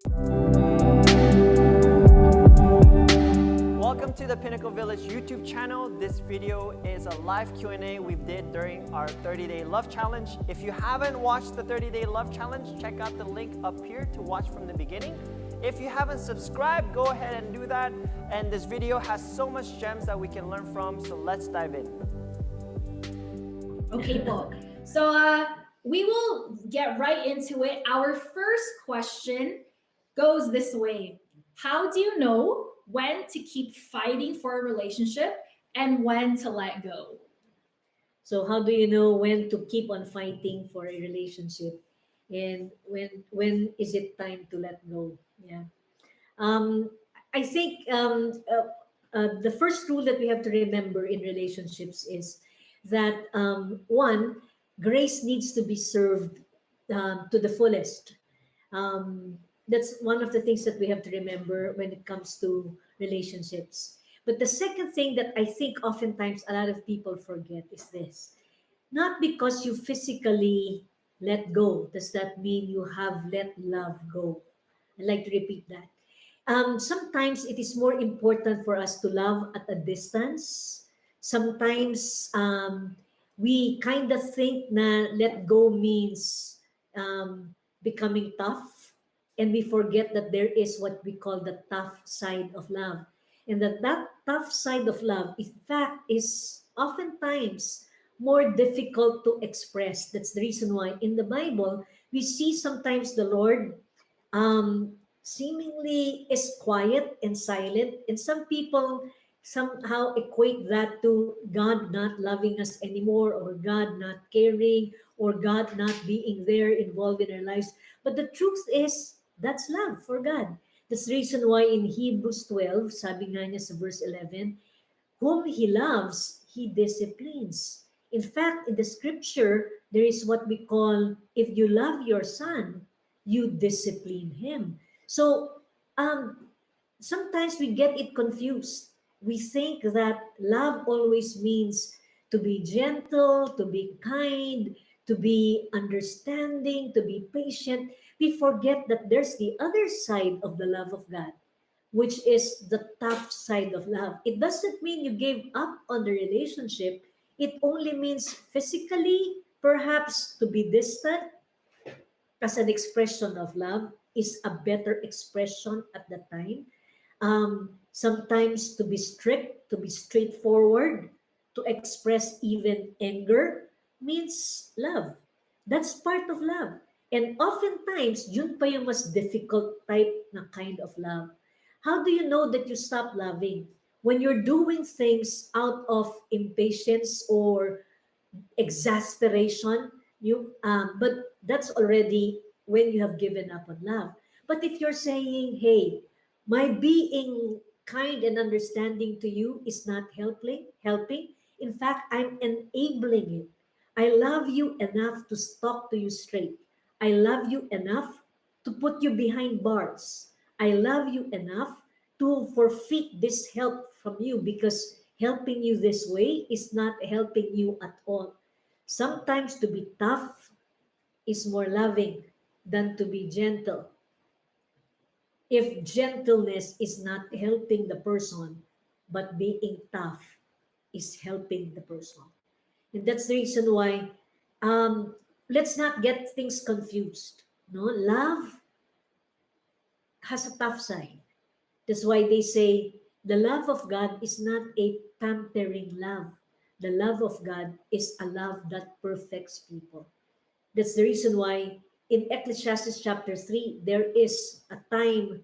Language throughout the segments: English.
Welcome to the Pinnacle Village YouTube channel. This video is a live Q&A we did during our 30-day love challenge. If you haven't watched the 30-day love challenge, check out the link up here to watch from the beginning. If you haven't subscribed, go ahead and do that. And this video has so much gems that we can learn from, so let's dive in. Okay po. So we will get right into it. Our first question goes this way. How do you know when to keep fighting for a relationship and when to let go? So how do you know when to keep on fighting for a relationship, and when is it time to let go? Yeah. I think the first rule that we have to remember in relationships is that one, grace needs to be served to the fullest. That's one of the things that we have to remember when it comes to relationships. But the second thing that I think oftentimes a lot of people forget is this: not because you physically let go, does that mean you have let love go? I'd like to repeat that. Sometimes it is more important for us to love at a distance. Sometimes we kind of think na let go means becoming tough, and we forget that there is what we call the tough side of love. And that tough side of love, in fact, is oftentimes more difficult to express. That's the reason why in the Bible, we see sometimes the Lord seemingly is quiet and silent. And some people somehow equate that to God not loving us anymore, or God not caring, or God not being there involved in our lives. But the truth is, that's love for God. That's the reason why in Hebrews 12, sabi nga niya sa verse 11, whom He loves, He disciplines. In fact, in the scripture, there is what we call, if you love your son, you discipline him. So sometimes we get it confused. We think that love always means to be gentle, to be kind, to be understanding, to be patient. We forget that there's the other side of the love of God, which is the tough side of love. It doesn't mean you gave up on the relationship. It only means physically, perhaps to be distant as an expression of love is a better expression at the time. Sometimes to be strict, to be straightforward, to express even anger means love. That's part of love. And oftentimes, yun pa yung mas difficult type na kind of love. How do you know that you stop loving? When you're doing things out of impatience or exasperation, but that's already when you have given up on love. But if you're saying, hey, my being kind and understanding to you is not helping, in fact, I'm enabling it. I love you enough to talk to you straight. I love you enough to put you behind bars. I love you enough to forfeit this help from you, because helping you this way is not helping you at all. Sometimes to be tough is more loving than to be gentle. If gentleness is not helping the person, but being tough is helping the person. And that's the reason why let's not get things confused. No, love has a tough side. That's why they say the love of God is not a pampering love. The love of God is a love that perfects people. That's the reason why in Ecclesiastes chapter 3, there is a time,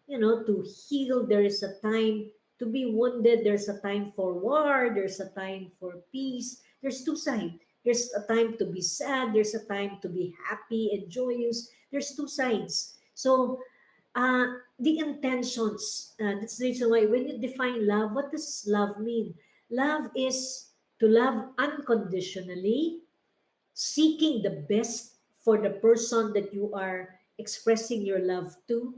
to heal. There is a time to be wounded. There's a time for war. There's a time for peace. There's two sides. There's a time to be sad. There's a time to be happy and joyous. There's two sides. So the intentions, that's the reason why when you define love, what does love mean? Love is to love unconditionally, seeking the best for the person that you are expressing your love to,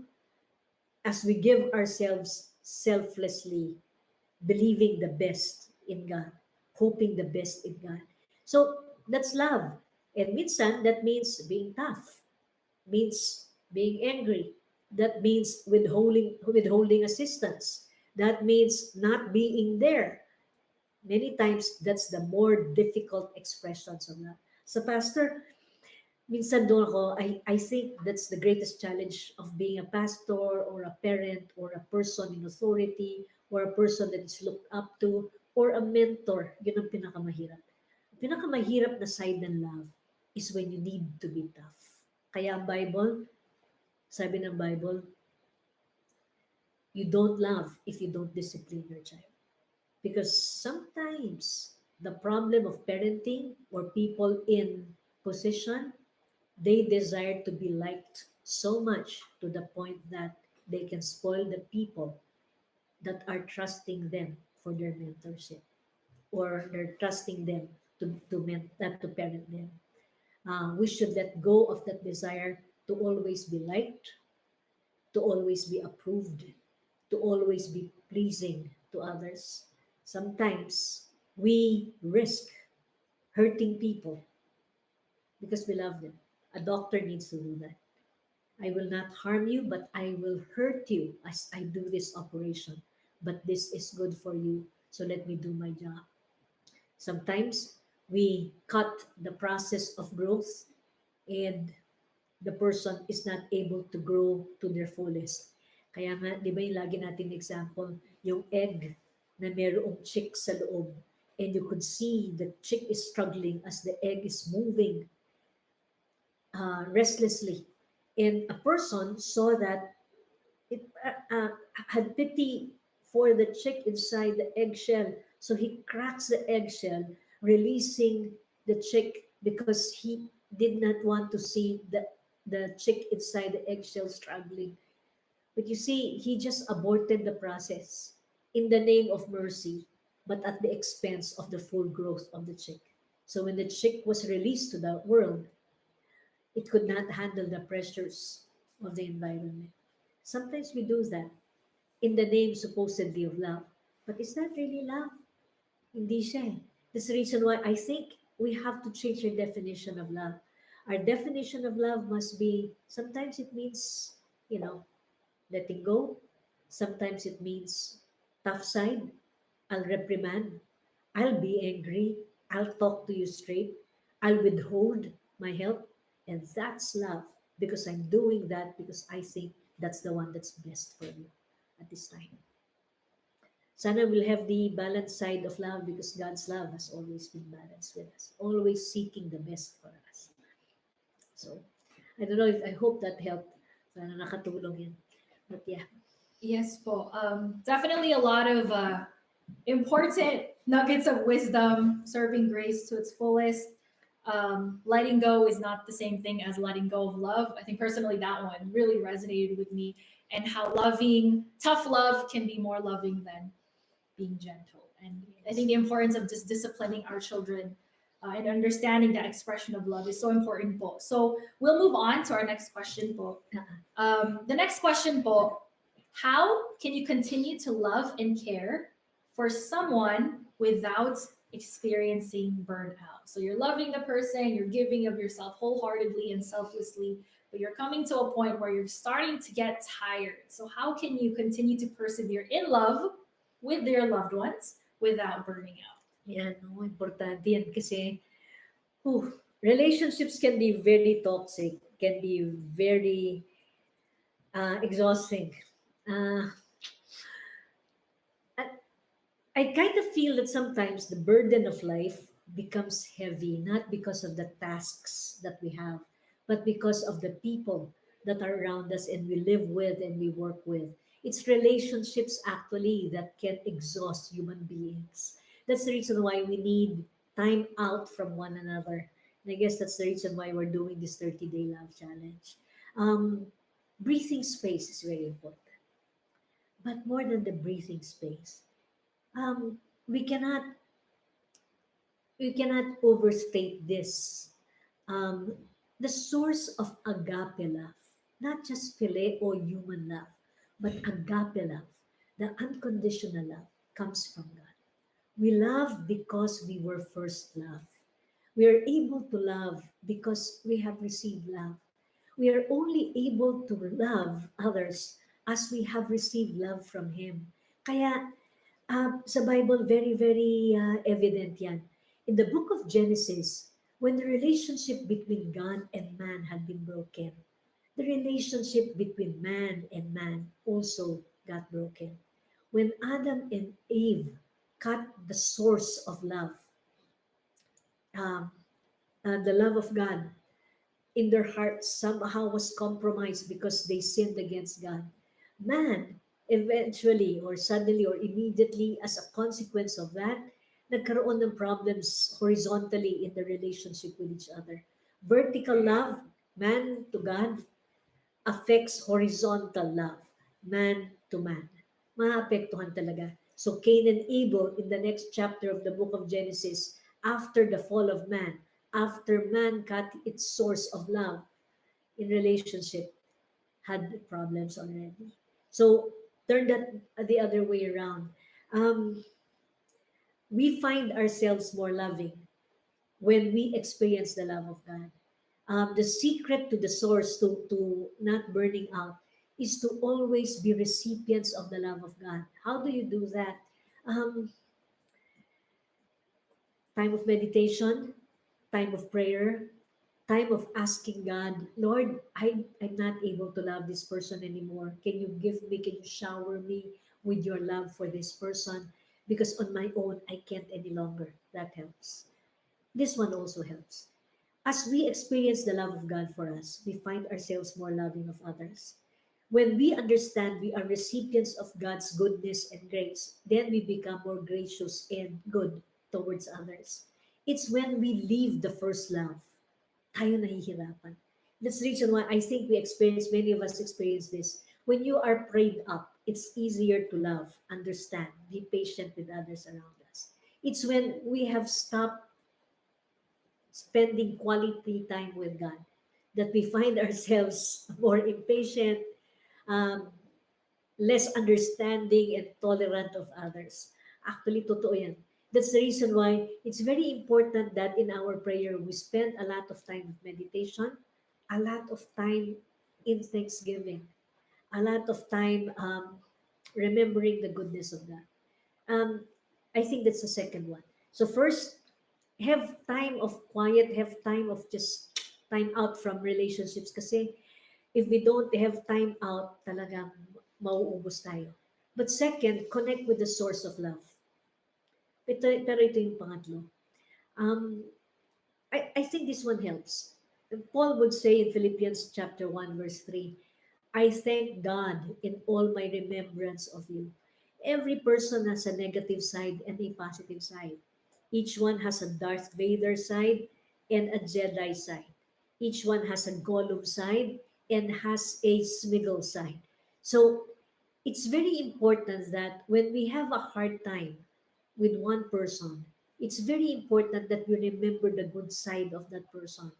as we give ourselves selflessly, believing the best in God, hoping the best in God. So that's love. And minsan, that means being tough, means being angry, That means withholding assistance. That means not being there. Many times, that's the more difficult expressions of love. So, Pastor, minsan doon ako, I think that's the greatest challenge of being a pastor or a parent or a person in authority or a person that is looked up to or a mentor. Yun ang pinakamahirap. Pinakamahirap na side ng love is when you need to be tough. Kaya ang Bible, sabi ng Bible, you don't love if you don't discipline your child. Because sometimes the problem of parenting or people in position, they desire to be liked so much to the point that they can spoil the people that are trusting them for their mentorship or they're trusting them to parent them. We should let go of that desire to always be liked, to always be approved, to always be pleasing to others. Sometimes we risk hurting people because we love them. A doctor needs to do that. I will not harm you, but I will hurt you as I do this operation. But this is good for you, so let me do my job. Sometimes we cut the process of growth and the person is not able to grow to their fullest. Kaya nga, di ba yung lagi natin example, yung egg na mayroong chick sa loob and you could see the chick is struggling as the egg is moving restlessly. And a person saw that it had pity for the chick inside the eggshell. So he cracks the eggshell, releasing the chick because he did not want to see the chick inside the eggshell struggling. But you see, he just aborted the process in the name of mercy, but at the expense of the full growth of the chick. So when the chick was released to the world, it could not handle the pressures of the environment. Sometimes we do that in the name supposedly of love. But is that really love? Hindi siya eh. That's the reason why I think we have to change our definition of love. Our definition of love must be, sometimes it means, letting go. Sometimes it means tough side. I'll reprimand. I'll be angry. I'll talk to you straight. I'll withhold my help. And that's love because I'm doing that because I think that's the one that's best for you at this time. Sana we'll have the balanced side of love because God's love has always been balanced with us, always seeking the best for us. So, I don't know if I hope that helped. Sana nakatulong yan. But yeah. Yes, po. Definitely a lot of important nuggets of wisdom, serving grace to its fullest. Letting go is not the same thing as letting go of love. I think personally that one really resonated with me, and how tough love can be more loving than being gentle. And I think the importance of just disciplining our children and understanding that expression of love is so important po. So we'll move on to our next question po. The next question po, how can you continue to love and care for someone without experiencing burnout? So you're loving the person, you're giving of yourself wholeheartedly and selflessly, but you're coming to a point where you're starting to get tired. So how can you continue to persevere in love with your loved ones without burning out? Yan, no, importante yan kasi relationships can be very toxic, can be very exhausting. I kind of feel that sometimes the burden of life becomes heavy, not because of the tasks that we have, but because of the people that are around us and we live with and we work with. It's relationships actually that can exhaust human beings. That's the reason why we need time out from one another. And I guess that's the reason why we're doing this 30-day love challenge. Breathing space is very important. But more than the breathing space, we cannot overstate this. The source of agape love, not just phileo human love, but agape love, the unconditional love, comes from God. We love because we were first loved. We are able to love because we have received love. We are only able to love others as we have received love from Him. Kaya sa Bible, very, very evident yan. In the book of Genesis, when the relationship between God and man had been broken, the relationship between man also got broken. When Adam and Eve cut the source of love, um, the love of God in their hearts somehow was compromised because they sinned against God. Man, eventually or suddenly or immediately as a consequence of that, nagkaroon ng problems horizontally in the relationship with each other. Vertical love, man to God, affects horizontal love, man to man. Maapektuhan talaga. So Cain and Abel in the next chapter of the book of Genesis, after the fall of man, after man cut its source of love in relationship, had problems already. So turn that the other way around. Um, we find ourselves more loving when we experience the love of God. The secret to the source to not burning out is to always be recipients of the love of God. How do you do that? Um, Time of meditation, time of prayer, time of asking God, Lord, I'm not able to love this person anymore. Can you shower me with your love for this person? Because on my own, I can't any longer. That helps. This one also helps. As we experience the love of God for us, we find ourselves more loving of others. When we understand we are recipients of God's goodness and grace, then we become more gracious and good towards others. It's when we leave the first love, tayo nahihirapan. That's the reason why I think many of us experience this. When you are prayed up, it's easier to love, understand, be patient with others around us. It's when we have stopped spending quality time with God that we find ourselves more impatient, um, less understanding and tolerant of others. Actually, totoo yan. That's the reason why it's very important that in our prayer, we spend a lot of time with meditation, a lot of time in thanksgiving, a lot of time remembering the goodness of God. Um, I think that's the second one. So first, have time of quiet, have time of just time out from relationships kasi if we don't have time out, talagang mauubos tayo. But second, connect with the source of love. Pero ito yung pangatlo. Um, I think this one helps. Paul would say in Philippians chapter 1, verse 3, I thank God in all my remembrance of you. Every person has a negative side and a positive side. Each one has a Darth Vader side and a Jedi side. Each one has a Gollum side and has a Smiggle side. So it's very important that when we have a hard time with one person, it's very important that we remember the good side of that person.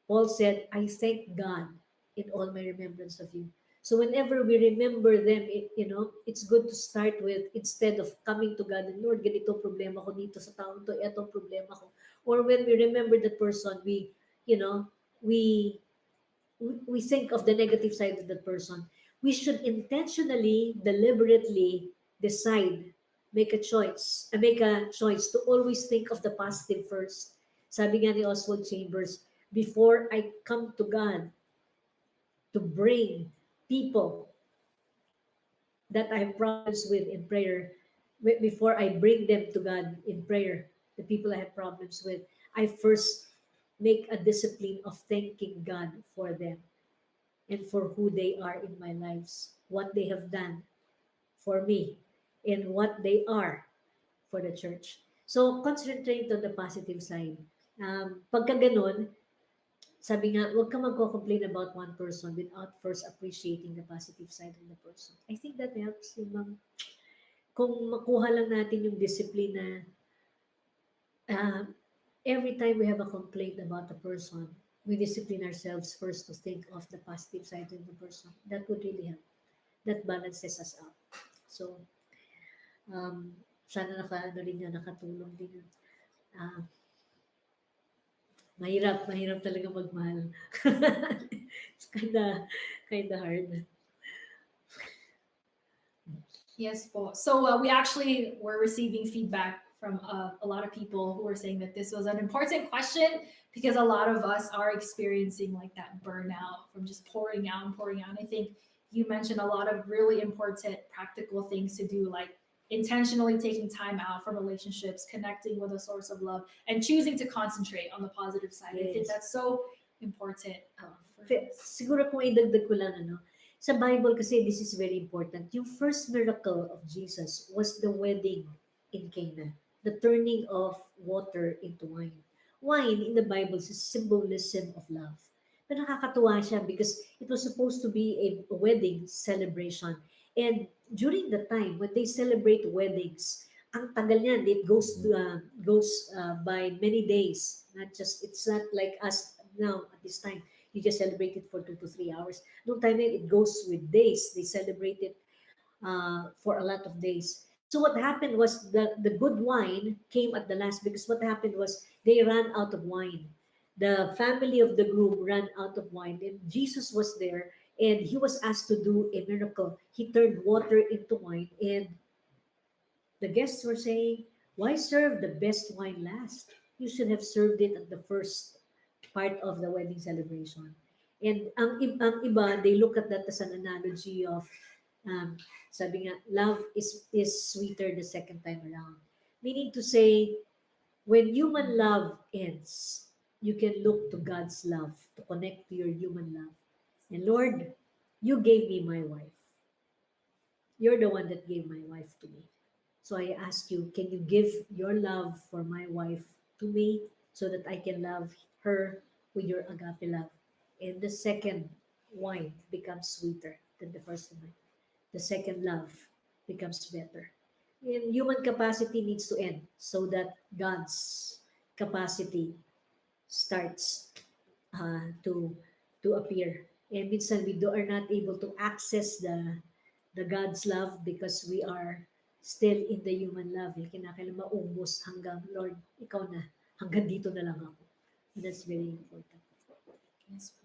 Paul said, I thank God in all my remembrance of you. So whenever we remember them, it's good to start with, instead of coming to God and Lord, ganito problema ko dito sa taon to, eto problema ko. Or when we remember that person, you know, we we think of the negative side of that person. We should intentionally, deliberately decide, make a choice to always think of the positive first. Sabi nga ni Oswald Chambers, before I come to God to bring people that I have problems with in prayer, before I bring them to God in prayer, the people I have problems with, I first make a discipline of thanking God for them and for who they are in my lives, what they have done for me, and what they are for the church. So, concentrate on the positive side. Pagka ganun, sabi nga, huwag ka magko-complain about one person without first appreciating the positive side of the person. I think that helps. Kung makuha lang natin yung discipline na uh, every time we have a complaint about a person, we discipline ourselves first to think of the positive side of the person. That would really help. That balances us out. So, sana nakatulong din. Uh, Mahirap talaga magmahal. It's kinda hard. Yes, po. So we actually were receiving feedback from a lot of people who were saying that this was an important question because a lot of us are experiencing like that burnout from just pouring out and pouring out. And I think you mentioned a lot of really important practical things to do, like intentionally taking time out from relationships, connecting with a source of love, and choosing to concentrate on the positive side. I think Yes. that's so important for Siguro kung idagdag ko lang, ano, sa Bible kasi this is very important. Yung first miracle of Jesus was the wedding in Cana, the turning of water into wine. Wine in the Bible is a symbolism of love. Pero nakakatuwa siya because it was supposed to be a wedding celebration. And during the time when they celebrate weddings, ang tagal niyan, it goes by many days. Not just, it's not like us now at this time. You just celebrate it for 2 to 3 hours. No time it goes with days. They celebrate it for a lot of days. So what happened was the good wine came at the last because what happened was they ran out of wine. The family of the groom ran out of wine, and Jesus was there, and he was asked to do a miracle. He turned water into wine, and the guests were saying, "Why serve the best wine last? You should have served it at the first part of the wedding celebration." And ang iba, they look at that as an analogy of, um, sabi nga, love is sweeter the second time around. Meaning to say, when human love ends, you can look to God's love to connect to your human love. And Lord, you gave me my wife. You're the one that gave my wife to me. So I ask you, can you give your love for my wife to me so that I can love her with your agape love? And the second wine becomes sweeter than the first wine. The second love becomes better. And human capacity needs to end so that God's capacity starts to appear. And minsan are not able to access the God's love because we are still in the human love. Eh. Kinakailangan maubos hanggang, Lord, ikaw na. Hanggang dito na lang ako. And that's very important. Yes.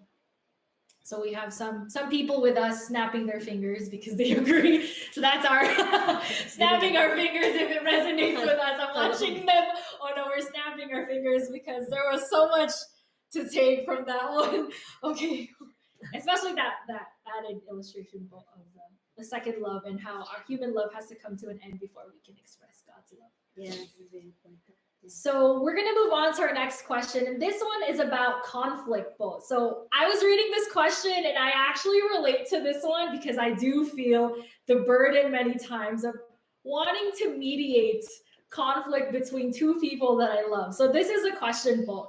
So we have some people with us snapping their fingers because they agree. So that's our snapping our fingers if it resonates with us. I'm watching them. Oh no, we're snapping our fingers because there was so much to take from that one. Okay, especially that added illustration of the second love and how our human love has to come to an end before we can express God's love. Yeah, it's very important. So we're gonna move on to our next question, and this one is about conflict. Both. So I was reading this question, and I actually relate to this one because I do feel the burden many times of wanting to mediate conflict between two people that I love. So this is a question, Both.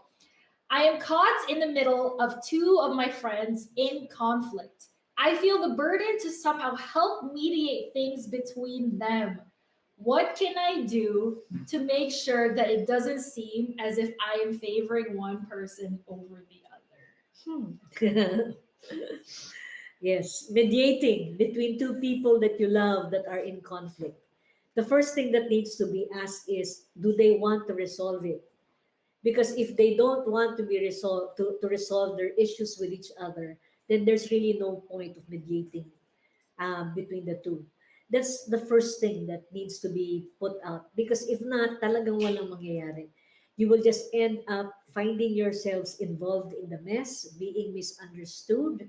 I am caught in the middle of two of my friends in conflict. I feel the burden to somehow help mediate things between them. What can I do to make sure that it doesn't seem as if I am favoring one person over the other? Yes, mediating between two people that you love that are in conflict. The first thing that needs to be asked is, do they want to resolve it? Because if they don't want to be resolved to resolve their issues with each other, then there's really no point of mediating between the two. That's the first thing that needs to be put out. Because if not, talagang walang mangyayari. You will just end up finding yourselves involved in the mess, being misunderstood.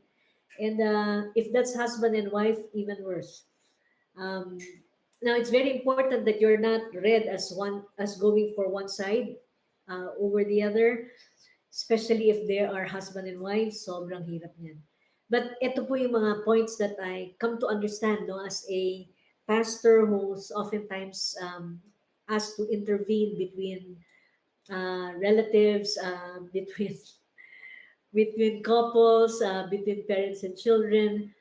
And if that's husband and wife, even worse. Um, Now, it's very important that you're not read as going for one side over the other, especially if they are husband and wife. Sobrang hirap niyan. But ito po yung mga points that I come to understand, no, as a pastor who's oftentimes asked to intervene between relatives, between couples, between parents and children.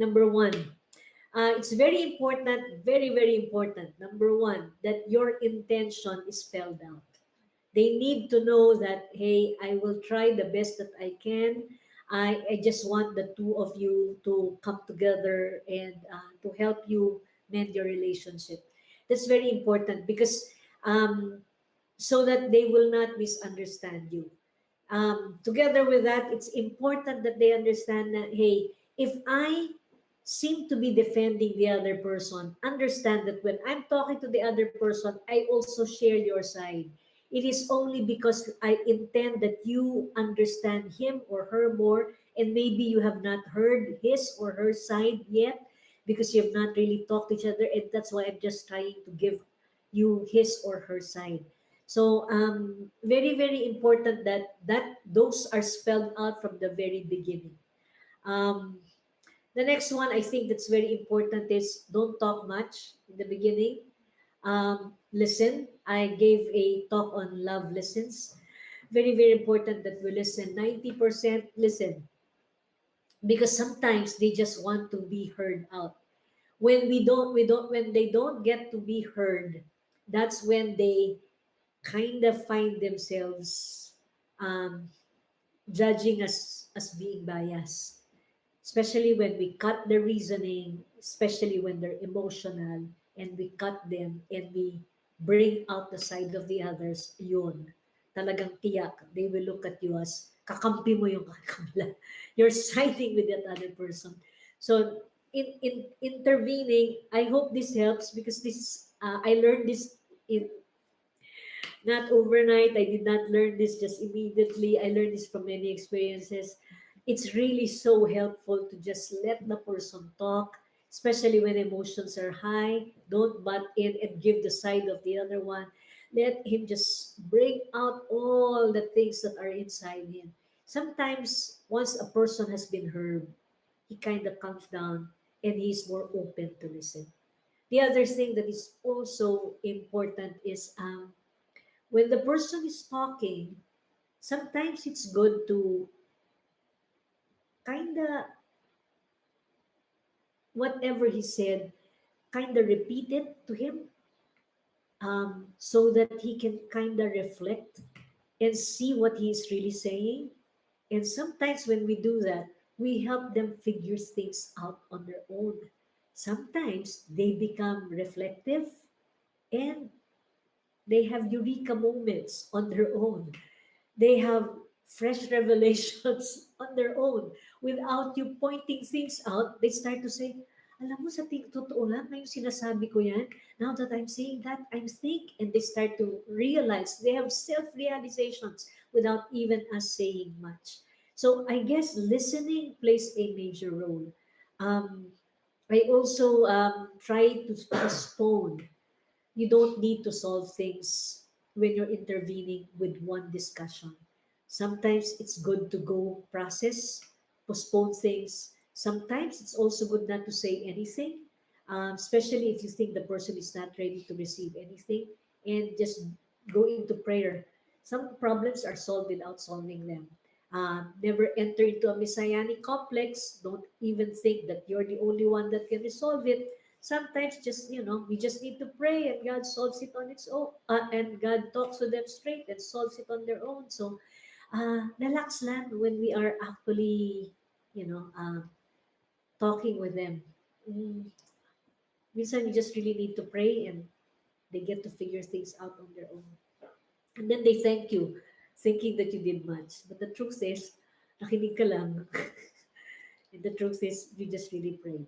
Number one, it's very important, very, very important. Number one, that your intention is spelled out. They need to know that, hey, I will try the best that I can. I just want the two of you to come together and to help you mend your relationship. That's very important because so that they will not misunderstand you. Together with that, it's important that they understand that, hey, if I seem to be defending the other person, understand that when I'm talking to the other person, I also share your side. It is only because I intend that you understand him or her more, and maybe you have not heard his or her side yet because you have not really talked to each other, and that's why I'm just trying to give you his or her side. So very very important that those are spelled out from the very beginning. Um, the next one I think that's very important is don't talk much in the beginning. Listen. I gave a talk on love listens. Very very important that we listen. 90% listen because sometimes they just want to be heard out. When when they don't get to be heard, that's when they kind of find themselves um, judging us as being biased, especially when we cut their reasoning, especially when they're emotional, and we cut them and we bring out the side of the others, yun, talagang tiyak, they will look at you as kakampi mo yung kabila. You're siding with that other person. So in intervening, I hope this helps because this I learned this in not overnight. I did not learn this just immediately. I learned this from many experiences. It's really so helpful to just let the person talk, especially when emotions are high. Don't butt in and give the side of the other one. Let him just bring out all the things that are inside him. Sometimes, once a person has been heard, he kind of calms down and he's more open to listen. The other thing that is also important is when the person is talking, sometimes it's good to kind of, whatever he said, kind of repeat it to him so that he can kind of reflect and see what he is really saying. And sometimes when we do that, we help them figure things out on their own. Sometimes they become reflective and they have eureka moments on their own. They have fresh revelations on their own. Without you pointing things out, they start to say, alam mo, sa totoo lang, ngayong sinasabi ko yan, now that I'm saying that, I'm think, and they start to realize, they have self-realizations without even us saying much. So I guess listening plays a major role. Um, I also try to postpone. You don't need to solve things when you're intervening with one discussion. Sometimes it's good to go process, postpone things. Sometimes it's also good not to say anything, especially if you think the person is not ready to receive anything, and just go into prayer. Some problems are solved without solving them. Never enter into a messianic complex. Don't even think that you're the only one that can resolve it. Sometimes just we just need to pray and God solves it on its own, and God talks to them straight and solves it on their own. So relax lang when we are actually you know uh, talking with them. mm, Minsan you just really need to pray and they get to figure things out on their own, and then they thank you thinking that you did much, but the truth is nakinig ka lang. And the truth is you just really prayed.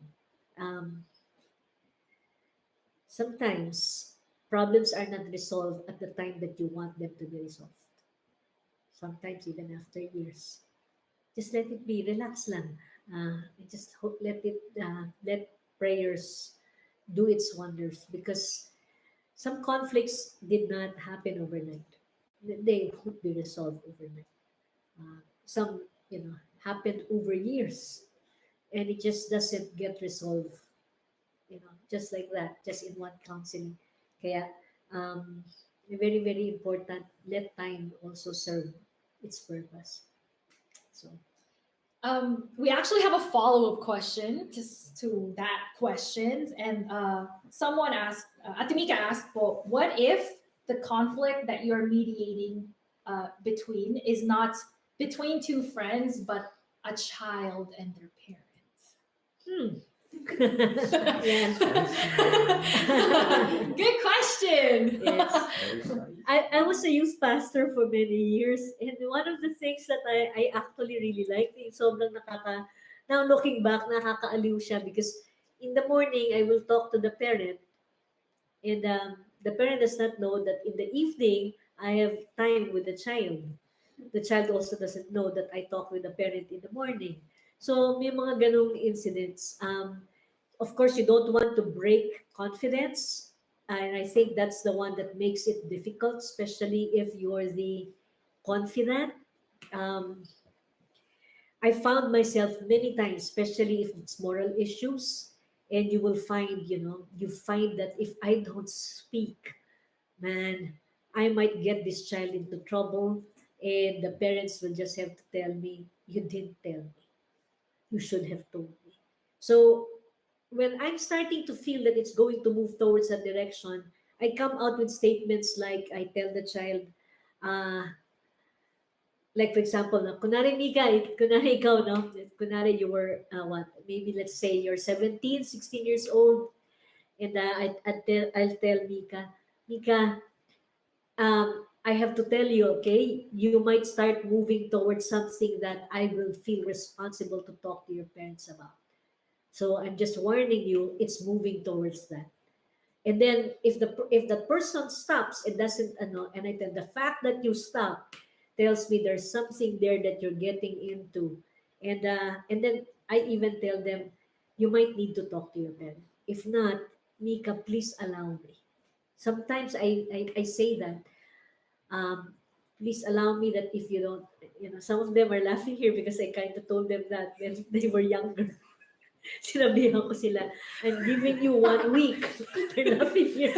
um, Sometimes problems are not resolved at the time that you want them to be resolved. Sometimes even after years. Just let it be, relax lang. And just let prayers do its wonders because some conflicts did not happen overnight. They would be resolved overnight. Some, happened over years and it just doesn't get resolved, just like that, just in one counseling. Kaya, very, very important, let time also serve its purpose. So, We actually have a follow-up question to that question. And someone asked, Atimika asked, well, what if the conflict that you're mediating between is not between two friends, but a child and their parents? Yes. Good question. Yes. I was a youth pastor for many years, and one of the things that I actually really like, sobrang now looking back, nakakaaliw siya because in the morning, I will talk to the parent, and the parent does not know that in the evening, I have time with the child. The child also doesn't know that I talk with the parent in the morning. So may mga ganong incidents. Of course, you don't want to break confidence. And I think that's the one that makes it difficult, especially if you're the confident. Um, I found myself many times, especially if it's moral issues, and you will find, you find that if I don't speak, man, I might get this child into trouble, and the parents will just have to tell me, you didn't tell me. You should have told me. So when I'm starting to feel that it's going to move towards that direction, I come out with statements like I tell the child, uh, like for example, no, kunwari Mika, kunwari ikaw, no? Kunwari you were, what, maybe let's say you're 17, 16 years old, and I'll tell Mika, Mika, I have to tell you, okay, you might start moving towards something that I will feel responsible to talk to your parents about. So I'm just warning you, it's moving towards that. And then if the person stops and doesn't and I tell the fact that you stop tells me there's something there that you're getting into. And then I even tell them you might need to talk to your parent. If not, Mika, please allow me. Sometimes I say that um, please allow me that if you don't, some of them are laughing here because I kind of told them that when they were younger. Sinabihan ko sila, I'm giving you 1 week. They're laughing here.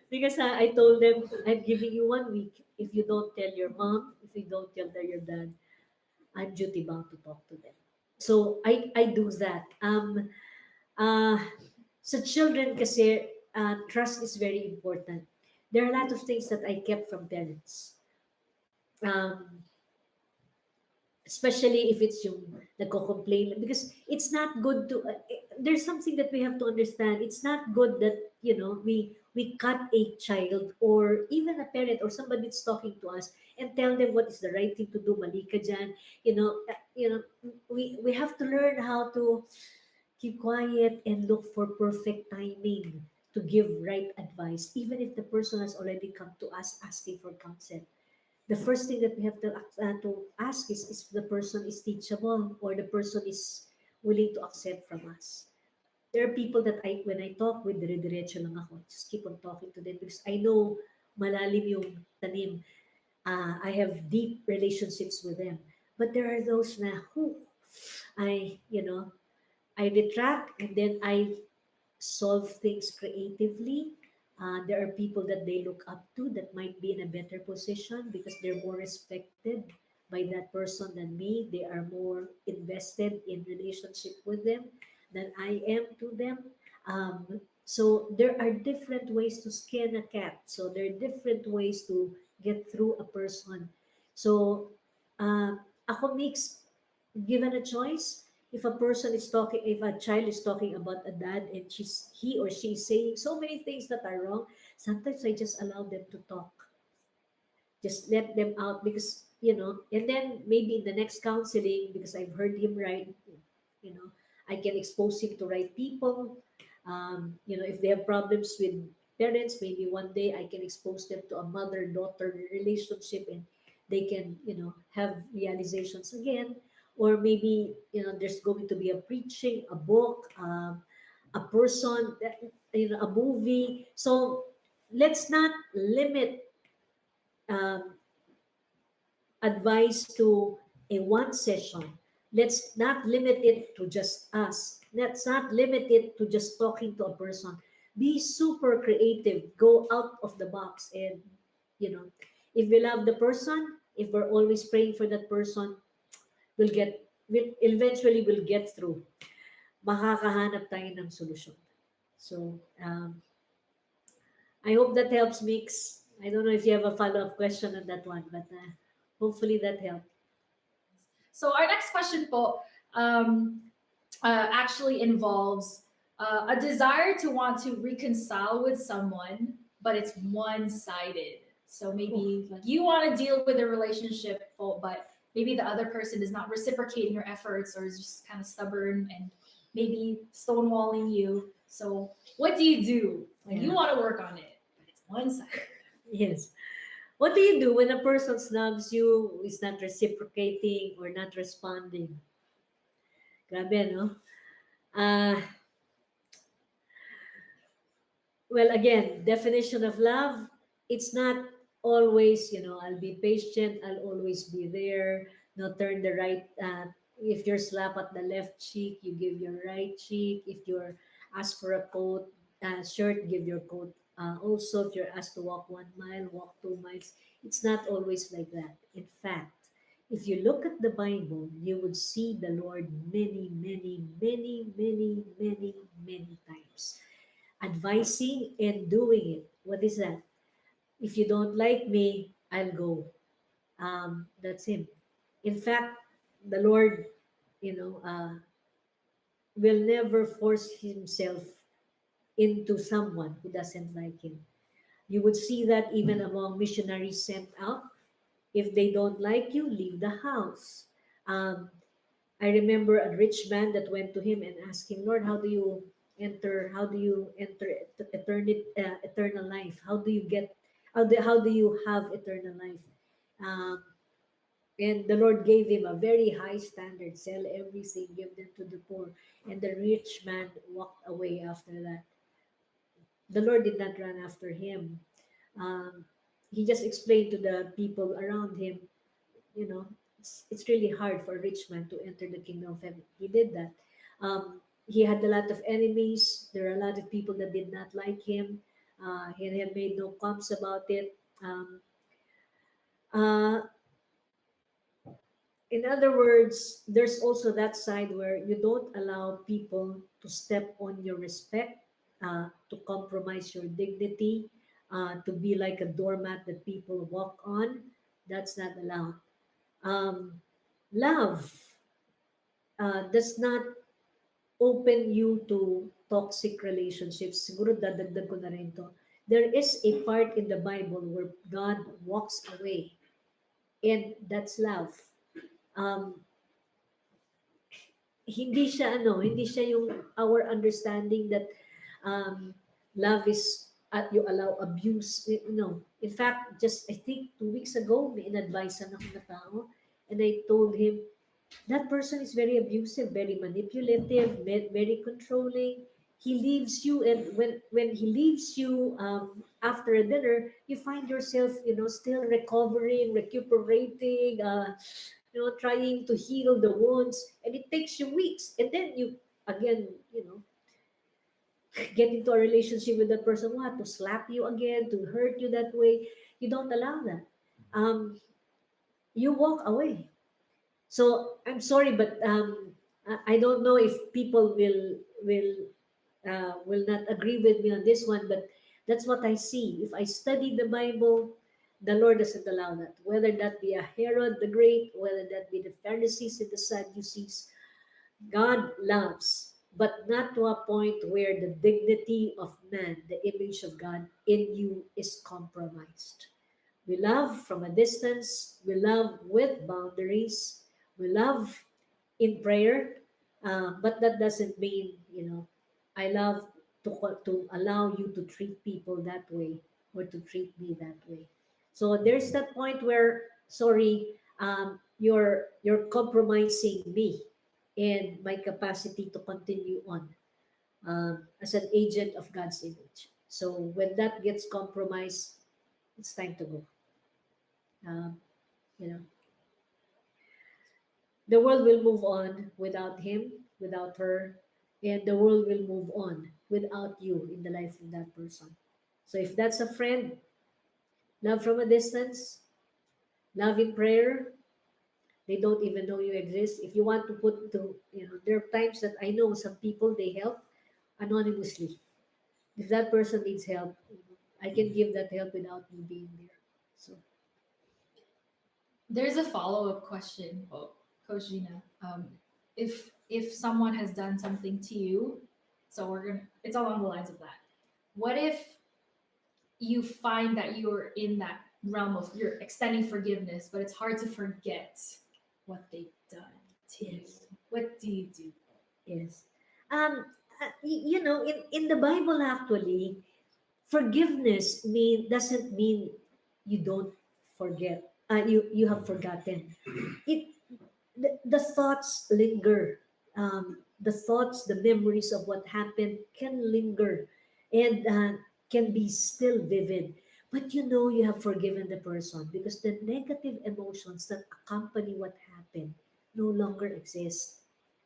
Because I told them, I'm giving you 1 week. If you don't tell your mom, if you don't tell your dad, I'm duty bound to talk to them. So I do that. Uh, sa children kasi, trust is very important. There are a lot of things that I kept from parents. Um, Especially if it's yung nagko-complain, because it's not good to there's something that we have to understand. It's not good that we cut a child or even a parent or somebody that's talking to us and tell them what is the right thing to do. Mali ka dyan. We have to learn how to keep quiet and look for perfect timing to give right advice, even if the person has already come to us asking for counsel. The first thing that we have to ask is if the person is teachable or the person is willing to accept from us. There are people that when I talk with, dire-diretso lang ako. Just keep on talking to them because I know malalim yung tanim. I have deep relationships with them. But there are those na, I, I retract and then I solve things creatively. There are people that they look up to that might be in a better position because they're more respected by that person than me. They are more invested in relationship with them than I am to them. So there are different ways to skin a cat. So there are different ways to get through a person. So ako mix, given a choice, if a child is talking about a dad and he or she is saying so many things that are wrong, sometimes I just allow them to talk. Just let them out because, and then maybe in the next counseling, because I've heard him right, you know, I can expose him to right people. If they have problems with parents, maybe one day I can expose them to a mother-daughter relationship and they can, have realizations again. Or maybe, there's going to be a preaching, a book, a person, a movie. So let's not limit um, advice to a one session. Let's not limit it to just us. Let's not limit it to just talking to a person. Be super creative. Go out of the box. And, if we love the person, if we're always praying for that person, we'll get through. Makakahanap tayo ng solusyon. So, I hope that helps, Mix. I don't know if you have a follow-up question on that one, but hopefully that helped. So our next question po, actually involves a desire to want to reconcile with someone, but it's one-sided. So maybe like you want to deal with a relationship, but maybe the other person is not reciprocating your efforts or is just kind of stubborn and maybe stonewalling you. So what do you do when you Yeah. want to work on it, but it's one-sided? Yes. What do you do when a person snubs you, is not reciprocating or not responding? Grabe, no? Uh, well, again, definition of love, it's not always, I'll be patient, I'll always be there, no, turn the right, if you're slapped at the left cheek, you give your right cheek. If you're asked for a coat, shirt, give your coat. Also, if you're asked to walk 1 mile, walk 2 miles. It's not always like that. In fact, if you look at the Bible, you would see the Lord many, many, many, many, many, many times advising and doing it. What is that? If you don't like me, I'll go. That's him. In fact, the Lord, you know, uh, will never force himself into someone who doesn't like him. You would see that even among missionaries sent out. If they don't like you, leave the house. Um, I remember a rich man that went to him and asked him, Lord, how do you enter eternal life? How do you have eternal life? Um, and the Lord gave him a very high standard, sell everything, give them to the poor. And the rich man walked away after that. The Lord did not run after him. Um, he just explained to the people around him, you know it's really hard for a rich man to enter the kingdom of heaven. He did that. He had a lot of enemies. There are a lot of people that did not like him. He had made no qualms about it. Uh, in other words, there's also that side where you don't allow people to step on your respect, to compromise your dignity, to be like a doormat that people walk on. That's not allowed. Love does not open you to toxic relationships. Siguro dadagdag ko na rin to. There is a part in the Bible where God walks away, and that's love. Um, hindi siya yung our understanding that um, love is you allow abuse. No. In fact, just I think 2 weeks ago, may in-advisean ako na tao, and I told him, that person is very abusive, very manipulative, very controlling. He leaves you, and when he leaves you after a dinner, you find yourself, still recovering, recuperating, trying to heal the wounds, and it takes you weeks, and then you again, get into a relationship with that person, what to slap you again, to hurt you that way. You don't allow that. You walk away. So I'm sorry, but I don't know if people will not agree with me on this one, but that's what I see. If I study the Bible, the Lord doesn't allow that. Whether that be a Herod the Great, whether that be the Pharisees and the Sadducees, God loves, but not to a point where the dignity of man, the image of God in you, is compromised. We love from a distance. We love with boundaries. We love in prayer, but that doesn't mean, I love to allow you to treat people that way or to treat me that way. So there's that point where, sorry, you're compromising me and my capacity to continue on as an agent of God's image. So when that gets compromised, it's time to go. Um, you know, the world will move on without him, without her, and the world will move on without you in the life of that person. So if that's a friend, love from a distance, love in prayer, they don't even know you exist. If you want to there are times that I know some people they help anonymously. If that person needs help, I can give that help without me being there. So There's a follow-up question, Coach Gina. if someone has done something to you, so it's along the lines of that. What if you find that you're in that realm of you're extending forgiveness, but it's hard to forget what they've done to you? Yes. What do you do? Yes. In the Bible, actually, forgiveness doesn't mean you don't forget. You have forgotten. It the thoughts linger. The thoughts, the memories of what happened can linger, and can be still vivid. But you have forgiven the person because the negative emotions that accompany what happened no longer exist.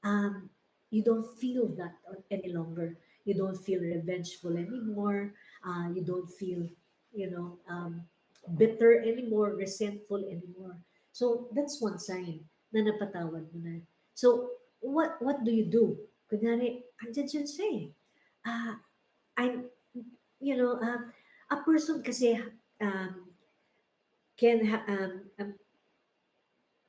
Um, you don't feel that any longer. You don't feel revengeful anymore. You don't feel, you know, um, bitter anymore, resentful anymore. So that's one sign na napatawad mo na. So, what do you do? Kunyari, andyan siya siya eh. Ah, I'm, you know, a person kasi um, can,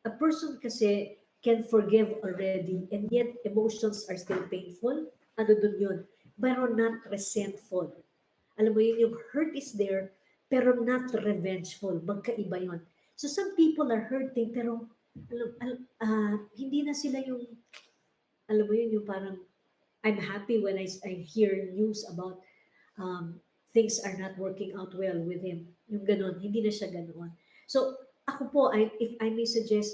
a person kasi can forgive already and yet emotions are still painful. Ano dun yun? Pero not resentful. Alam mo yun, yung hurt is there, pero not revengeful. Magkaiba yun. So some people are hurting, pero hindi na sila yung, alam mo yun, yung parang, I'm happy when I hear news about things are not working out well with him. Yung ganon, hindi na siya ganon. So, ako po, if I may suggest,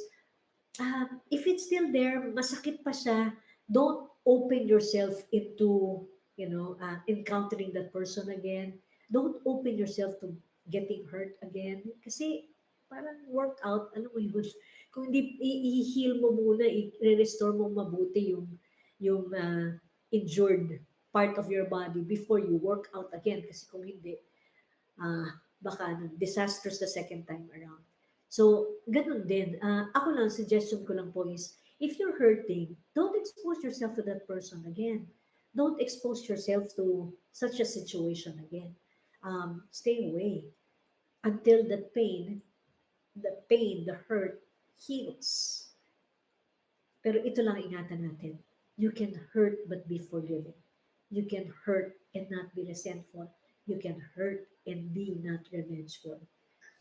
if it's still there, masakit pa siya, don't open yourself into, encountering that person again. Don't open yourself to getting hurt again. Kasi parang workout, alam mo yun, kung hindi i-heal mo muna, i-restore mo mabuti yung injured part of your body before you work out again. Kasi kung hindi, baka disastrous the second time around. So, ganun din. Ako lang, suggestion ko lang po is, if you're hurting, don't expose yourself to that person again. Don't expose yourself to such a situation again. Stay away until the hurt heals. Pero ito lang ingatan natin. You can hurt but be forgiving. You can hurt and not be resentful. You can hurt and be not revengeful.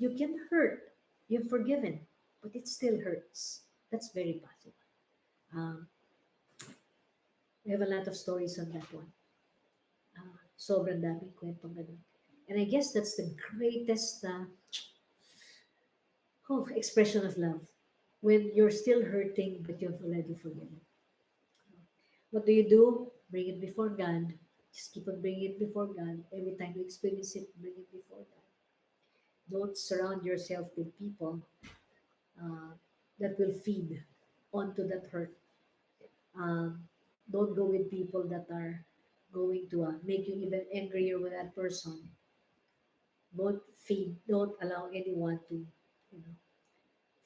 You can hurt, you're forgiven, but it still hurts. That's very possible. Um, we have a lot of stories on that one. Sobrang daming kwentong ganun. And I guess that's the greatest expression of love. When you're still hurting, but you've already forgiven. What do? Bring it before God. Just keep on bringing it before God. Every time you experience it, bring it before God. Don't surround yourself with people that will feed onto that hurt. Um, don't go with people that are going to make you even angrier with that person. Don't allow anyone to,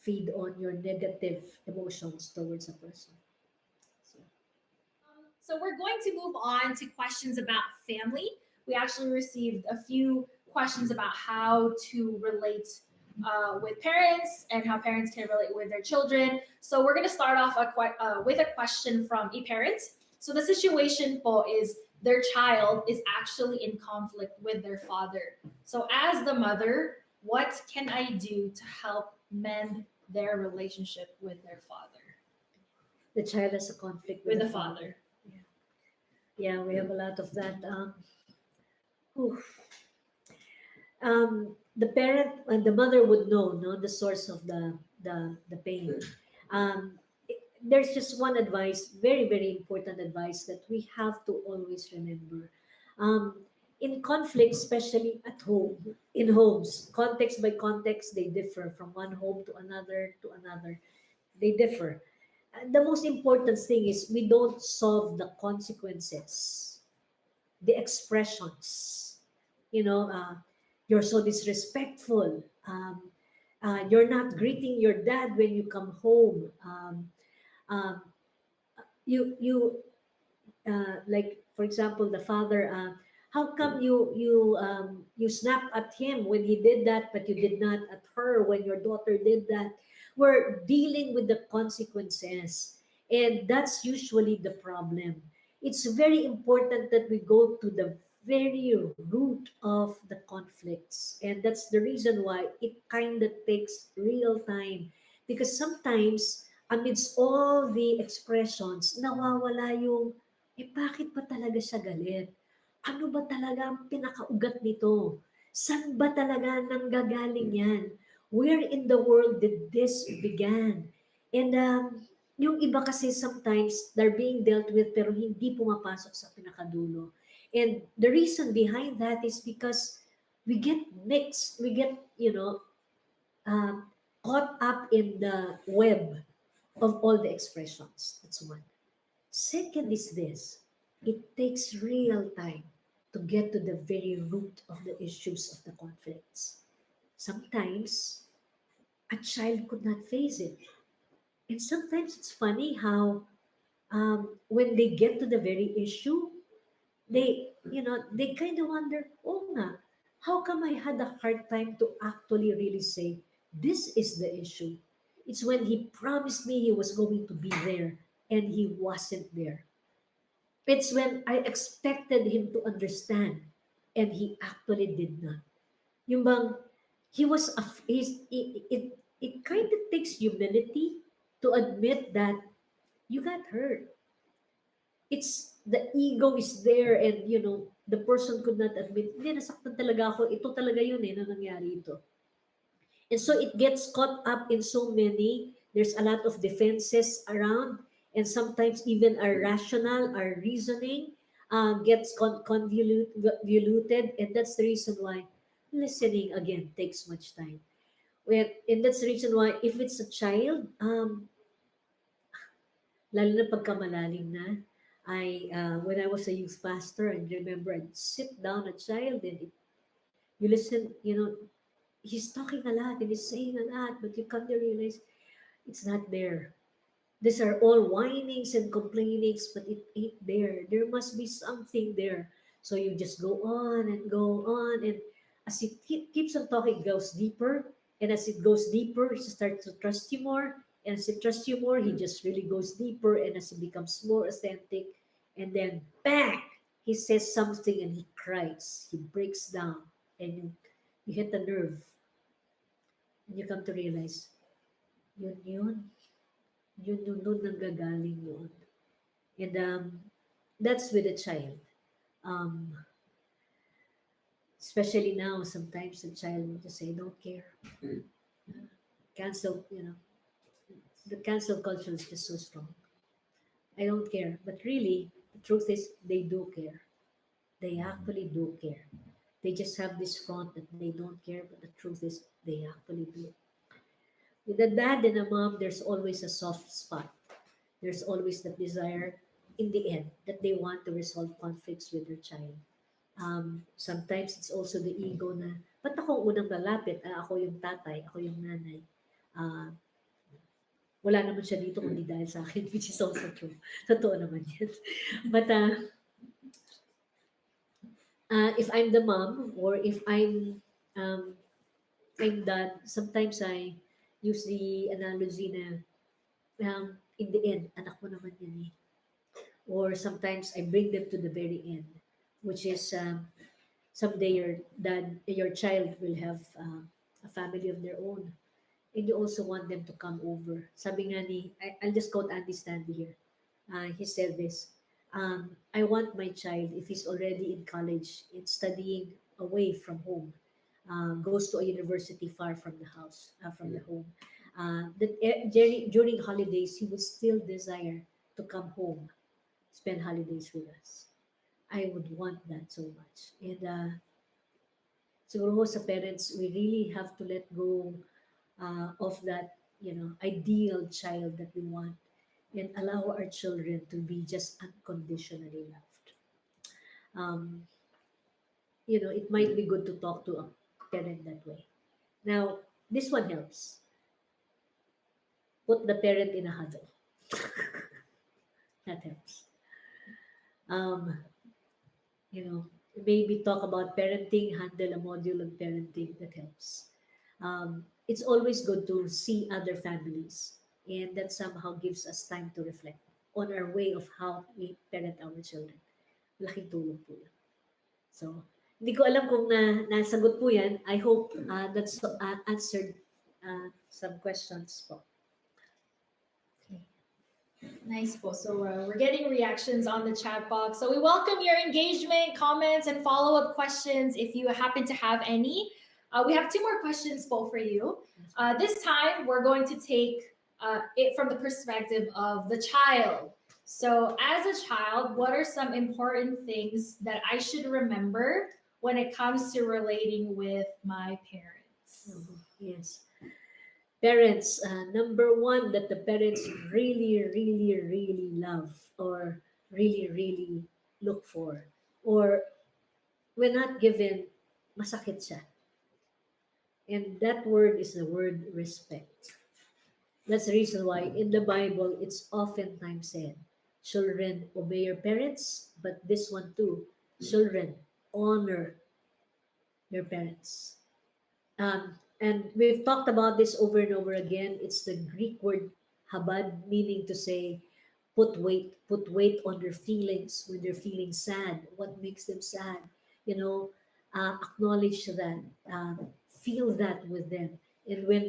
feed on your negative emotions towards a person. So, So we're going to move on to questions about family. We actually received a few questions about how to relate with parents and how parents can relate with their children. So we're going to start off with a question from a parent. So the situation po is their child is actually in conflict with their father. So as the mother, what can I do to help mend their relationship with their father? the child has a conflict With the father. Yeah, we have a lot of that. The parent and the mother would know, no, the source of the pain. There's just one advice, very very important advice that we have to always remember. In conflict, especially at home, in homes, context by context, they differ from one home to another to another. They differ. The most important thing is we don't solve the consequences, the expressions. You're so disrespectful. You're not greeting your dad when you come home. Um, you like for example, the father. How come you snap at him when he did that, but you did not at her when your daughter did that? We're dealing with the consequences, And that's usually the problem. It's very important that we go to the very root of the conflicts. And that's the reason why it kind of takes real time. Because sometimes, amidst all the expressions, nawawala yung, bakit ba talaga siya galit? Ano ba talaga ang pinakaugat nito? Saan ba talaga nanggagaling yan? Where in the world did this began? And yung iba kasi sometimes they're being dealt with pero hindi pumapasok sa pinakadulo. And the reason behind that is because we get mixed, we get, uh, caught up in the web of all the expressions. That's one. Second is this, it takes real time to get to the very root of the issues of the conflicts. Sometimes a child could not face it. And sometimes it's funny how when they get to the very issue, they kind of wonder, oh nga, how come I had a hard time to actually really say, this is the issue? It's when he promised me he was going to be there and he wasn't there. It's when I expected him to understand and he actually did not. Yung bang, he was, it kind of takes humility to admit that you got hurt. It's the ego is there and the person could not admit, hindi, nasaktan talaga ako, ito talaga yun na nangyari ito. And so it gets caught up in so many, there's a lot of defenses around, and sometimes even our rational, our reasoning gets convoluted, and that's the reason why listening again takes much time. And that's the reason why if it's a child, lalo na pagka malalim na, when I was a youth pastor, I remember I'd sit down a child and you listen, he's talking a lot and he's saying a lot, but you come to realize it's not there. These are all whinings and complainings, but it ain't there. There must be something there. So you just go on and go on, and as it keeps on talking, it goes deeper. And as it goes deeper, he starts to trust you more. And as he trusts you more, he just really goes deeper. And as he becomes more authentic, and then bang, he says something and he cries. He breaks down, and you hit the nerve, and you come to realize, yun, doon nanggagaling yun. And that's with a child. Um, Especially now, sometimes the child will just say, don't care. Cancel, the cancel culture is just so strong. I don't care. But really, the truth is, they do care. They actually do care. They just have this front that they don't care, but the truth is, they actually do. With a dad and a mom, there's always a soft spot. There's always that desire in the end that they want to resolve conflicts with their child. Sometimes it's also the ego na, ba't ako unang lalapit? Ako yung tatay, ako yung nanay. Ah, wala naman siya dito kundi dahil sa akin, which is also true. Totoo naman yan. But if I'm the mom or if I'm dad, sometimes I use the analogy na in the end, anak mo naman yan eh. Or sometimes I bring them to the very end, which is someday your child will have a family of their own, and you also want them to come over. Sabi nga ni, I'll just quote Andy Stanley here. He said this, I want my child, if he's already in college and studying away from home, goes to a university far from the house, from the home, that during holidays, he would still desire to come home, spend holidays with us. I would want that so much. And siguro sa parents, we really have to let go of that, ideal child that we want and allow our children to be just unconditionally loved. Um, it might be good to talk to a parent that way. Now, this one helps. Put the parent in a huddle. That helps. Um, maybe talk about parenting, handle a module of parenting that helps. It's always good to see other families And that somehow gives us time to reflect on our way of how we parent our children. Malaking tulong po yun. So, hindi ko alam kung nasagot po yan. I hope that's answered some questions po. Nice po. So we're getting reactions on the chat box. So we welcome your engagement, comments, and follow-up questions if you happen to have any. We have two more questions po for you. This time, we're going to take it from the perspective of the child. So as a child, what are some important things that I should remember when it comes to relating with my parents? Yes. Parents, number one that the parents really, really, really love or really, really look for, or when not given, masakit siya. And that word is the word respect. That's the reason why in the Bible it's oftentimes said, children, obey your parents, but this one too, children, honor your parents. And we've talked about this over and over again. It's the Greek word habad, meaning to say, put weight on their feelings when they're feeling sad. What makes them sad? You know, acknowledge that, feel that with them. And when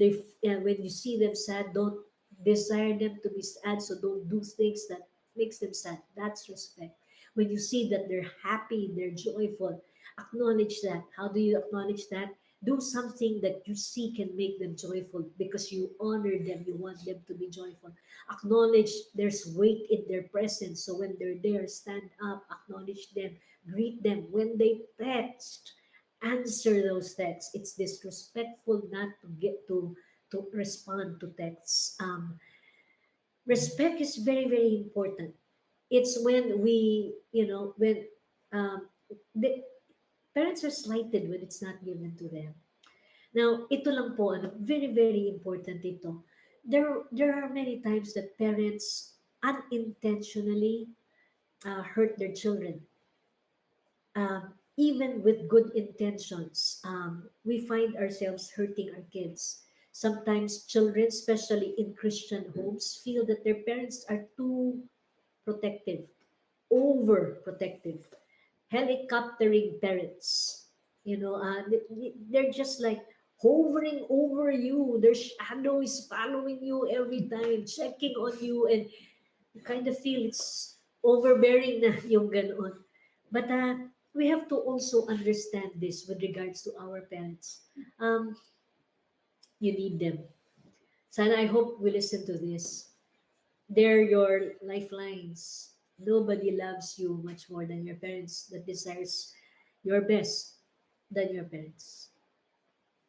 you see them sad, don't desire them to be sad. So don't do things that makes them sad. That's respect. When you see that they're happy, they're joyful, acknowledge that. How do you acknowledge that? Do something that you see can make them joyful because you honor them, you want them to be joyful. Acknowledge there's weight in their presence, so when they're there, stand up, acknowledge them, greet them. When they text, answer those texts. It's disrespectful not to get to respond to texts. Respect is very, very important. It's when when the parents are slighted when it's not given to them. Now, ito lang po, very, very important ito. There are many times that parents unintentionally hurt their children. Even with good intentions, we find ourselves hurting our kids. Sometimes children, especially in Christian homes, feel that their parents are too protective, overprotective, helicoptering parents. They're just like hovering over you. Their shadow is following you every time, checking on you, and you kind of feel it's overbearing na yung ganon. But we have to also understand this with regards to our parents. You need them. Sana I hope we listen to this. They're your lifelines. Nobody loves you much more than your parents that desires your best than your parents.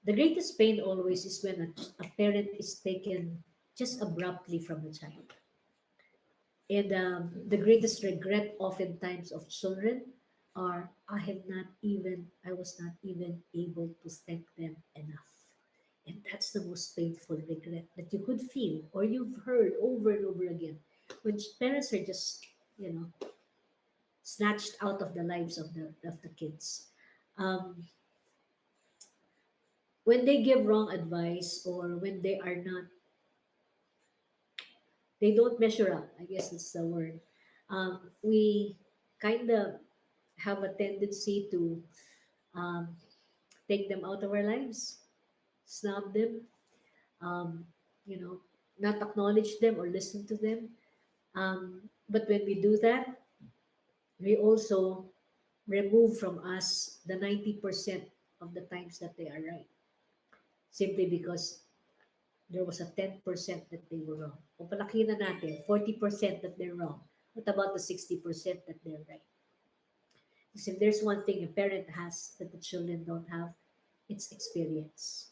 The greatest pain always is when a parent is taken just abruptly from a child. And the greatest regret oftentimes of children are, I was not even able to thank them enough. And that's the most painful regret that you could feel or you've heard over and over again. When parents are just, snatched out of the lives of the kids. Um, when they give wrong advice or when they don't measure up, I guess that's the word. We kind of have a tendency to um, take them out of our lives, snub them, um, you know, not acknowledge them or listen to them. But when we do that, we also remove from us the 90% of the times that they are right, simply because there was a 10% that they were wrong. Kung palaki na natin, 40% that they're wrong. What about the 60% that they're right? Because if there's one thing a parent has that the children don't have, it's experience.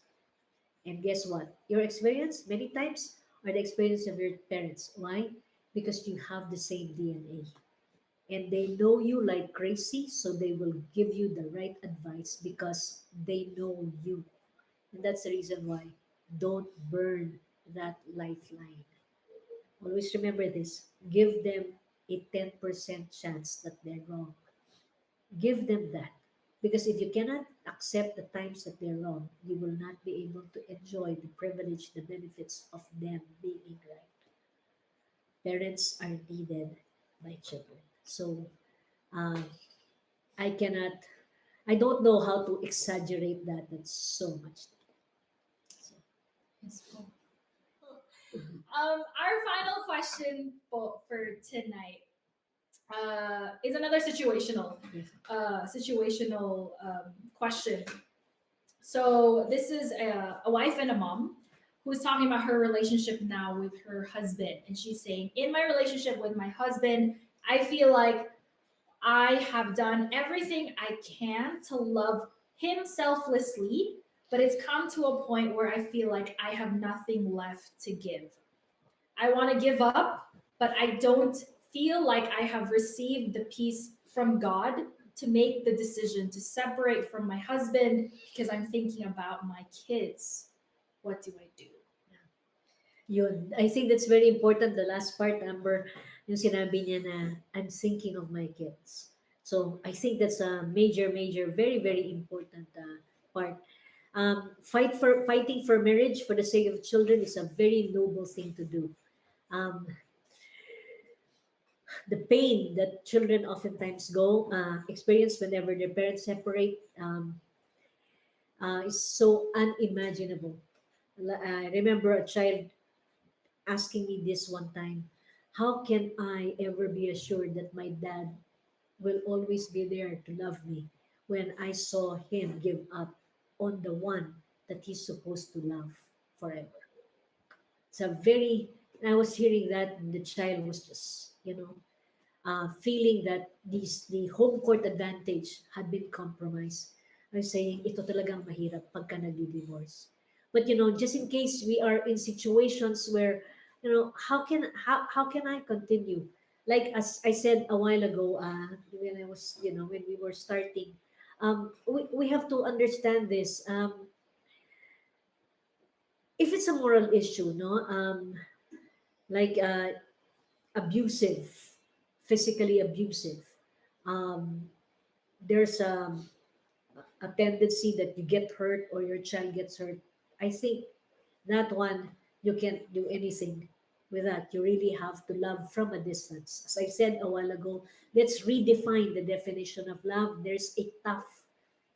And guess what? Your experience, many times, are the experience of your parents. Why? Because you have the same DNA. And they know you like crazy, so they will give you the right advice because they know you. And that's the reason why don't burn that lifeline. Always remember this. Give them a 10% chance that they're wrong. Give them that. Because if you cannot accept the times that they're wrong, you will not be able to enjoy the privilege, the benefits of them being right. Parents are needed by children. So uh, I cannot, I don't know how to exaggerate that. That's so much. So, Yes po. Our final question for tonight is another situational question. So this is a wife and a mom who's talking about her relationship now with her husband, and she's saying, "In my relationship with my husband, I feel like I have done everything I can to love him selflessly, but it's come to a point where I feel like I have nothing left to give. I want to give up, but I don't feel like I have received the peace from God to make the decision to separate from my husband because I'm thinking about my kids. What do I do?" yun. I think that's very important. The last part, Amber, yung sinabi niya na, I'm thinking of my kids. So I think that's a major, major, very, very important part. Fighting for marriage for the sake of children is a very noble thing to do. Um, the pain that children oftentimes experience whenever their parents separate is so unimaginable. I remember a child asking me this one time: how can I ever be assured that my dad will always be there to love me when I saw him give up on the one that he's supposed to love forever? It's a very, I was hearing that, and the child was just, feeling that the home court advantage had been compromised. I was saying, ito talagang mahirap pagka nagdi-divorce. But just in case we are in situations where, how can I continue? Like as I said a while ago, when I was, when we were starting, we have to understand this. If it's a moral issue, no, like abusive, physically abusive, um, there's a tendency that you get hurt or your child gets hurt. I think that one, you can't do anything with that. You really have to love from a distance. As I said a while ago, let's redefine the definition of love. There's a tough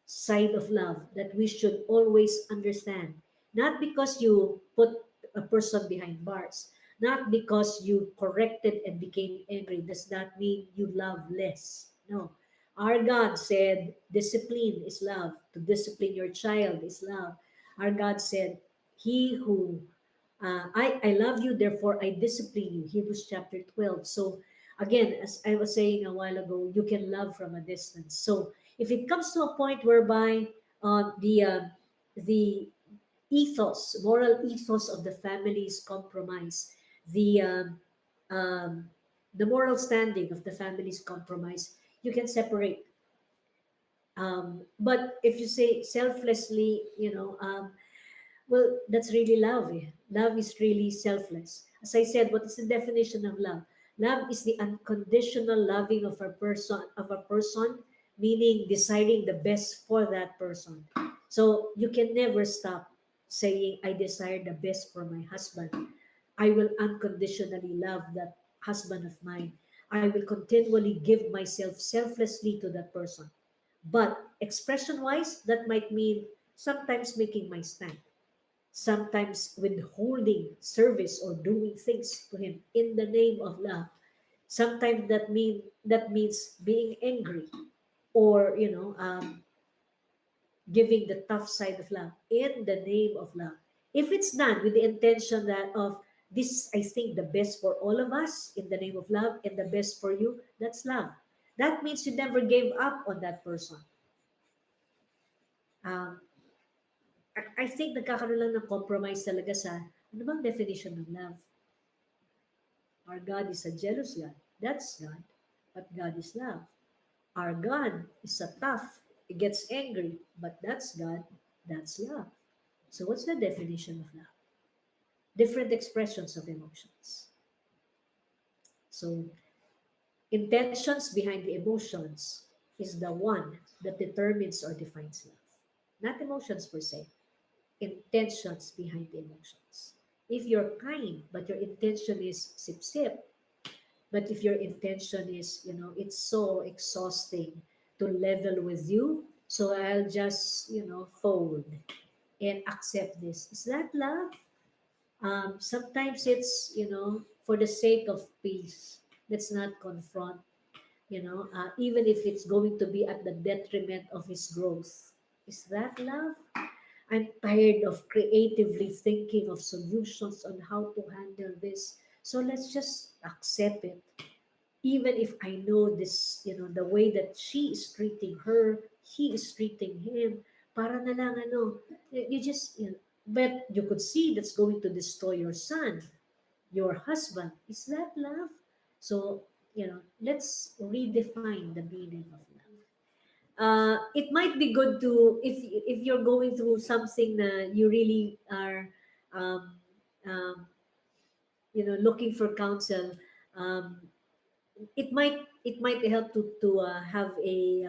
side of love that we should always understand. Not because you put a person behind bars, not because you corrected and became angry, does that mean you love less? No. Our God said discipline is love. To discipline your child is love. Our God said, He who I love you, therefore I discipline you. Hebrews chapter 12. So again, as I was saying a while ago, you can love from a distance. So if it comes to a point whereby the moral ethos of the family is compromised, the um, the moral standing of the family is compromised, you can separate. But if you say selflessly, well, that's really love. Eh. Love is really selfless. As I said, what is the definition of love? Love is the unconditional loving of a person, meaning desiring the best for that person. So you can never stop saying, I desire the best for my husband. I will unconditionally love that husband of mine. I will continually give myself selflessly to that person. But expression wise, that might mean sometimes making my stand, sometimes withholding service or doing things to him in the name of love. Sometimes that means being angry or giving the tough side of love in the name of love. If it's done with the intention that of this, I think the best for all of us in the name of love and the best for you, that's love. That means you never gave up on that person. Um, I think nagkakaroon lang ng compromise talaga sa ano bang definition ng love. Our God is a jealous God. That's God. But God is love. Our God is a tough. He gets angry. But that's God. That's love. So what's the definition of love? Different expressions of emotions. So intentions behind the emotions is the one that determines or defines love. Not emotions per se, intentions behind the emotions. If you're kind, but your intention is sip sip, but if your intention is, it's so exhausting to level with you, so I'll just, fold and accept this. Is that love? Sometimes it's, for the sake of peace. Let's not confront, even if it's going to be at the detriment of his growth. Is that love? I'm tired of creatively thinking of solutions on how to handle this. So let's just accept it. Even if I know this, the way that she is treating her, he is treating him, para na lang you just, but you could see that's going to destroy your son, your husband. Is that love? So, let's redefine the meaning of love. It might be good to, if you're going through something that you really are, um, um, looking for counsel. Um, it might help to have a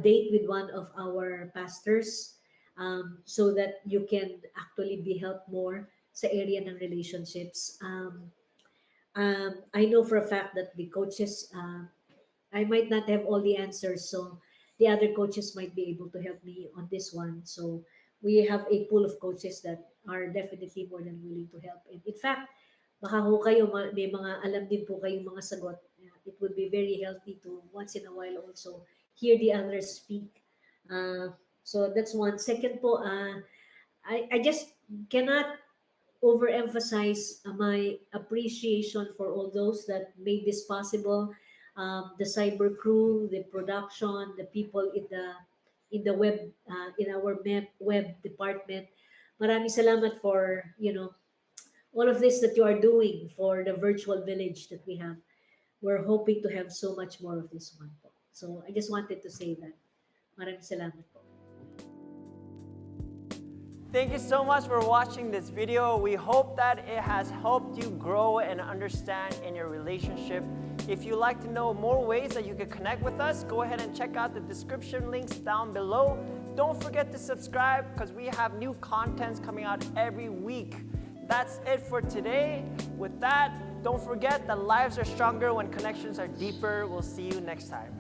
date with one of our pastors, so that you can actually be helped more sa area ng relationships. I know for a fact that the coaches, I might not have all the answers, so the other coaches might be able to help me on this one. So we have a pool of coaches that are definitely more than willing to help. And in fact, baka ho kayo, may mga alam din po kayong mga sagot. It would be very healthy to once in a while also hear the others speak. So that's one. Second po, I just cannot overemphasize my appreciation for all those that made this possible. The cyber crew, the production, the people in the web, in our web department. Maraming salamat for, all of this that you are doing for the virtual village that we have. We're hoping to have so much more of this one po. So I just wanted to say that. Maraming salamat po. Thank you so much for watching this video. We hope that it has helped you grow and understand in your relationship. If you'd like to know more ways that you can connect with us, go ahead and check out the description links down below. Don't forget to subscribe because we have new contents coming out every week. That's it for today. With that, don't forget that lives are stronger when connections are deeper. We'll see you next time.